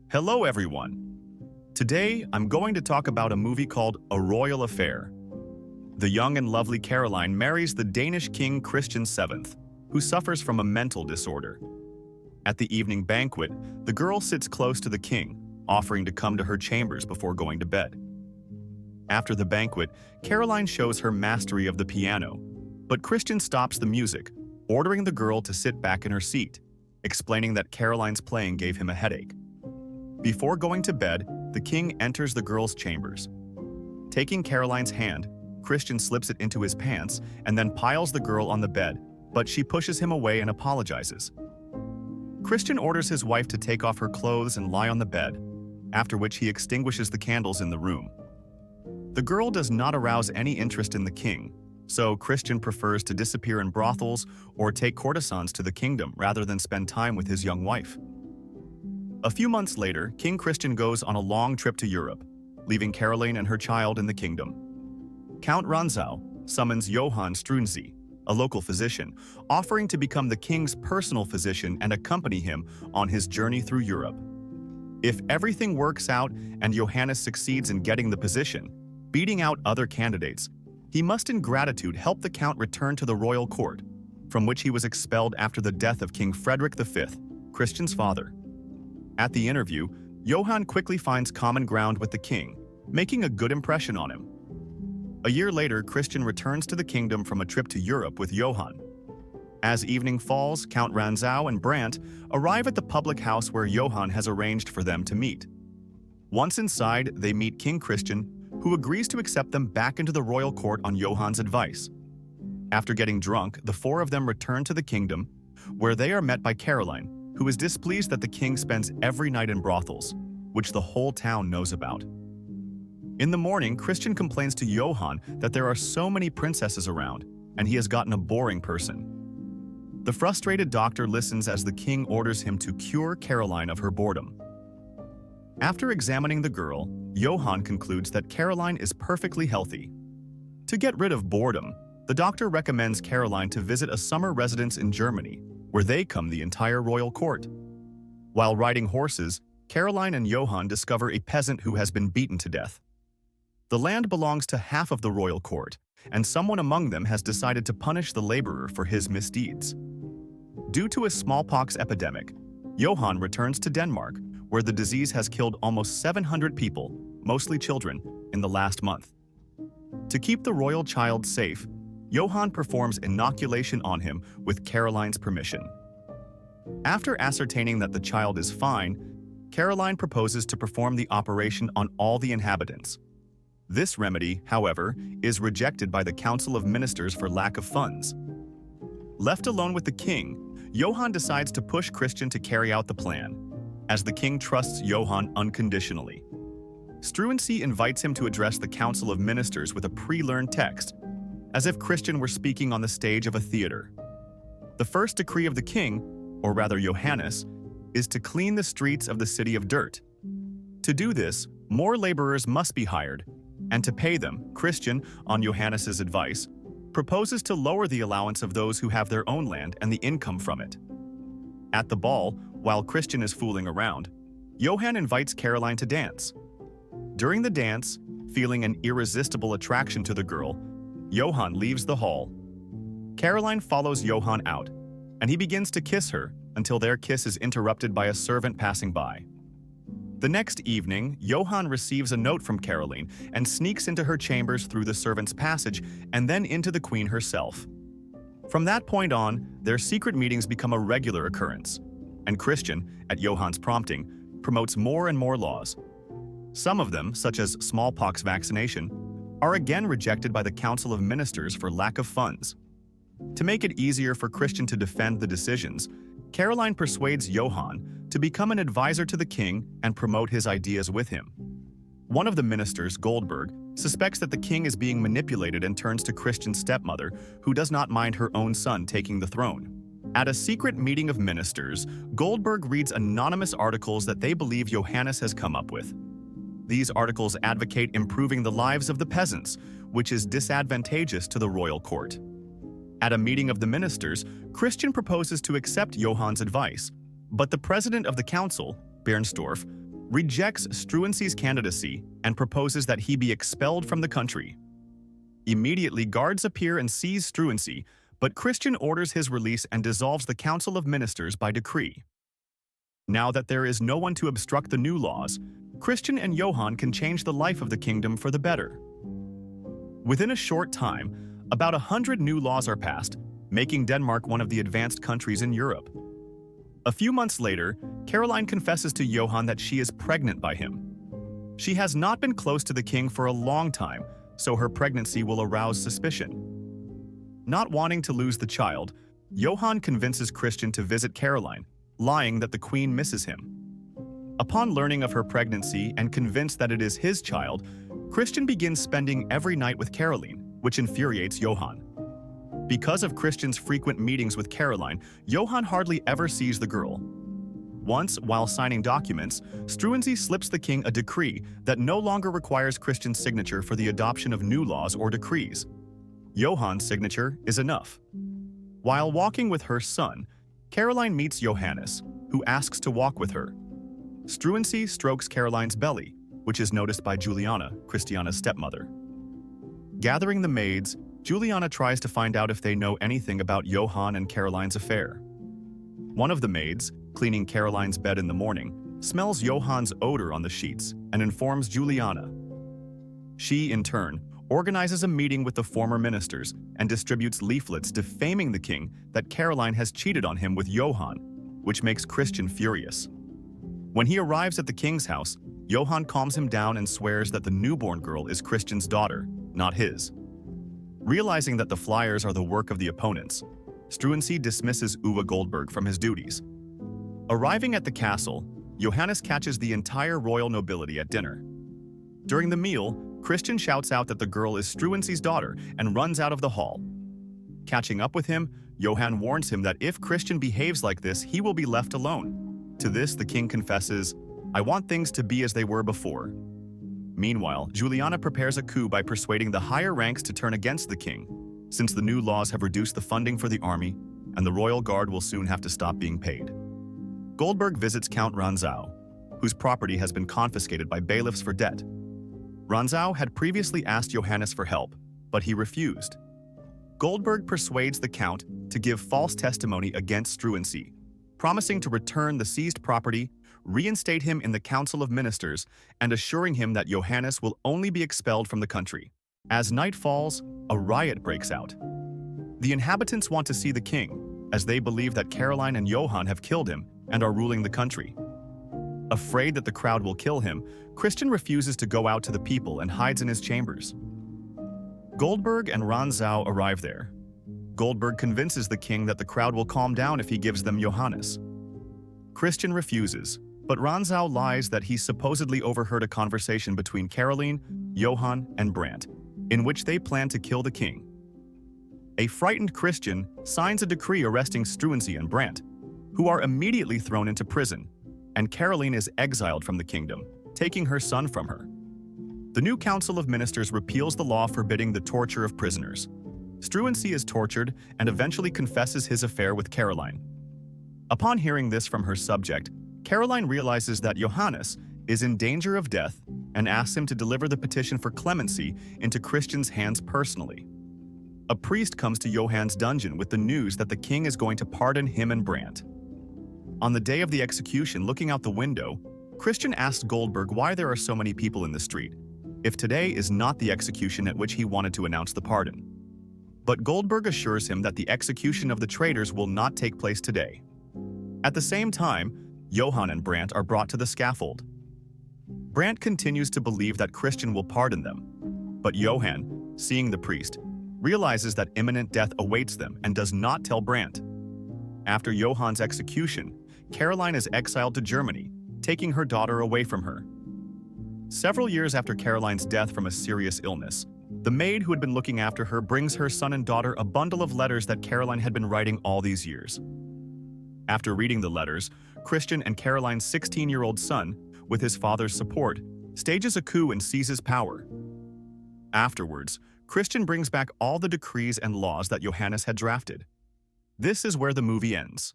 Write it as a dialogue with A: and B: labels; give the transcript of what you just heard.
A: Hello, everyone. Today, I'm going to talk about a movie called A Royal Affair. The young and lovely Caroline marries the Danish king Christian VII, who suffers from a mental disorder. At the evening banquet, the girl sits close to the king, offering to come to her chambers before going to bed. After the banquet, Caroline shows her mastery of the piano, but Christian stops the music, ordering the girl to sit back in her seat, explaining that Caroline's playing gave him a headache. Before going to bed, the king enters the girl's chambers. Taking Caroline's hand, Christian slips it into his pants and then piles the girl on the bed, but she pushes him away and apologizes. Christian orders his wife to take off her clothes and lie on the bed, after which he extinguishes the candles in the room. The girl does not arouse any interest in the king, so Christian prefers to disappear in brothels or take courtesans to the kingdom rather than spend time with his young wife. A few months later, King Christian goes on a long trip to Europe, leaving Caroline and her child in the kingdom. Count Rantzau summons Johann Struensee, a local physician, offering to become the king's personal physician and accompany him on his journey through Europe. If everything works out and Johannes succeeds in getting the position, beating out other candidates, he must in gratitude help the count return to the royal court, from which he was expelled after the death of King Frederick V, Christian's father. At the interview, Johann quickly finds common ground with the king, making a good impression on him. A year later, Christian returns to the kingdom from a trip to Europe with Johann. As evening falls, Count Rantzau and Brandt arrive at the public house where Johann has arranged for them to meet. Once inside, they meet King Christian, who agrees to accept them back into the royal court on Johann's advice. After getting drunk, the four of them return to the kingdom, where they are met by Caroline, who is displeased that the king spends every night in brothels, which the whole town knows about. In the morning, Christian complains to Johann that there are so many princesses around, and he has gotten a boring person. The frustrated doctor listens as the king orders him to cure Caroline of her boredom. After examining the girl, Johann concludes that Caroline is perfectly healthy. To get rid of boredom, the doctor recommends Caroline to visit a summer residence in Germany, where they come the entire royal court. While riding horses, Caroline and Johann discover a peasant who has been beaten to death. The land belongs to half of the royal court, and someone among them has decided to punish the laborer for his misdeeds. Due to a smallpox epidemic, Johann returns to Denmark, where the disease has killed almost 700 people, mostly children, in the last month. To keep the royal child safe, Johann performs inoculation on him with Caroline's permission. After ascertaining that the child is fine, Caroline proposes to perform the operation on all the inhabitants. This remedy, however, is rejected by the Council of Ministers for lack of funds. Left alone with the king, Johann decides to push Christian to carry out the plan, as the king trusts Johann unconditionally. Struensee invites him to address the Council of Ministers with a pre-learned text, as if Christian were speaking on the stage of a theater. The first decree of the king, or rather Johannes, is to clean the streets of the city of dirt. To do this, more laborers must be hired, and to pay them, Christian, on Johannes's advice, proposes to lower the allowance of those who have their own land and the income from it. At the ball, while Christian is fooling around, Johann invites Caroline to dance. During the dance, feeling an irresistible attraction to the girl, Johann leaves the hall. Caroline follows Johann out, and he begins to kiss her until their kiss is interrupted by a servant passing by. The next evening, Johann receives a note from Caroline and sneaks into her chambers through the servant's passage and then into the queen herself. From that point on, their secret meetings become a regular occurrence, and Christian, at Johann's prompting, promotes more and more laws. Some of them, such as smallpox vaccination, are again rejected by the Council of Ministers for lack of funds. To make it easier for Christian to defend the decisions, Caroline persuades Johann to become an advisor to the king and promote his ideas with him. One of the ministers, Goldberg, suspects that the king is being manipulated and turns to Christian's stepmother, who does not mind her own son taking the throne. At a secret meeting of ministers, Goldberg reads anonymous articles that they believe Johannes has come up with. These articles advocate improving the lives of the peasants, which is disadvantageous to the royal court. At a meeting of the ministers, Christian proposes to accept Johann's advice, but the president of the council, Bernstorff, rejects Struensee's candidacy and proposes that he be expelled from the country. Immediately, guards appear and seize Struensee, but Christian orders his release and dissolves the Council of Ministers by decree. Now that there is no one to obstruct the new laws, Christian and Johan can change the life of the kingdom for the better. Within a short time, about 100 new laws are passed, making Denmark one of the advanced countries in Europe. A few months later, Caroline confesses to Johan that she is pregnant by him. She has not been close to the king for a long time, so her pregnancy will arouse suspicion. Not wanting to lose the child, Johan convinces Christian to visit Caroline, lying that the queen misses him. Upon learning of her pregnancy and convinced that it is his child, Christian begins spending every night with Caroline, which infuriates Johan. Because of Christian's frequent meetings with Caroline, Johan hardly ever sees the girl. Once, while signing documents, Struensee slips the king a decree that no longer requires Christian's signature for the adoption of new laws or decrees. Johan's signature is enough. While walking with her son, Caroline meets Johannes, who asks to walk with her. Struensee strokes Caroline's belly, which is noticed by Juliana, Christiana's stepmother. Gathering the maids, Juliana tries to find out if they know anything about Johan and Caroline's affair. One of the maids, cleaning Caroline's bed in the morning, smells Johan's odor on the sheets and informs Juliana. She, in turn, organizes a meeting with the former ministers and distributes leaflets defaming the king that Caroline has cheated on him with Johan, which makes Christian furious. When he arrives at the king's house, Johan calms him down and swears that the newborn girl is Christian's daughter, not his. Realizing that the flyers are the work of the opponents, Struensee dismisses Uwe Goldberg from his duties. Arriving at the castle, Johannes catches the entire royal nobility at dinner. During the meal, Christian shouts out that the girl is Struensee's daughter and runs out of the hall. Catching up with him, Johan warns him that if Christian behaves like this, he will be left alone. To this, the king confesses, "I want things to be as they were before." Meanwhile, Juliana prepares a coup by persuading the higher ranks to turn against the king, since the new laws have reduced the funding for the army, and the royal guard will soon have to stop being paid. Goldberg visits Count Ranzau, whose property has been confiscated by bailiffs for debt. Ranzau had previously asked Johannes for help, but he refused. Goldberg persuades the count to give false testimony against Struensee, promising to return the seized property, reinstate him in the Council of Ministers, and assuring him that Johannes will only be expelled from the country. As night falls, a riot breaks out. The inhabitants want to see the king, as they believe that Caroline and Johan have killed him and are ruling the country. Afraid that the crowd will kill him, Christian refuses to go out to the people and hides in his chambers. Goldberg and Ranzau arrive there. Goldberg convinces the king that the crowd will calm down if he gives them Johannes. Christian refuses, but Ranzau lies that he supposedly overheard a conversation between Caroline, Johan, and Brandt, in which they plan to kill the king. A frightened Christian signs a decree arresting Struensee and Brandt, who are immediately thrown into prison, and Caroline is exiled from the kingdom, taking her son from her. The new Council of Ministers repeals the law forbidding the torture of prisoners. Struensee is tortured and eventually confesses his affair with Caroline. Upon hearing this from her subject, Caroline realizes that Johannes is in danger of death and asks him to deliver the petition for clemency into Christian's hands personally. A priest comes to Johan's dungeon with the news that the king is going to pardon him and Brandt. On the day of the execution, looking out the window, Christian asks Goldberg why there are so many people in the street, if today is not the execution at which he wanted to announce the pardon. But Goldberg assures him that the execution of the traitors will not take place today. At the same time, Johan and Brandt are brought to the scaffold. Brandt continues to believe that Christian will pardon them, but Johan, seeing the priest, realizes that imminent death awaits them and does not tell Brandt. After Johan's execution, Caroline is exiled to Germany, taking her daughter away from her. Several years after Caroline's death from a serious illness, the maid who had been looking after her brings her son and daughter a bundle of letters that Caroline had been writing all these years. After reading the letters, Christian and Caroline's 16-year-old son, with his father's support, stages a coup and seizes power. Afterwards, Christian brings back all the decrees and laws that Johannes had drafted. This is where the movie ends.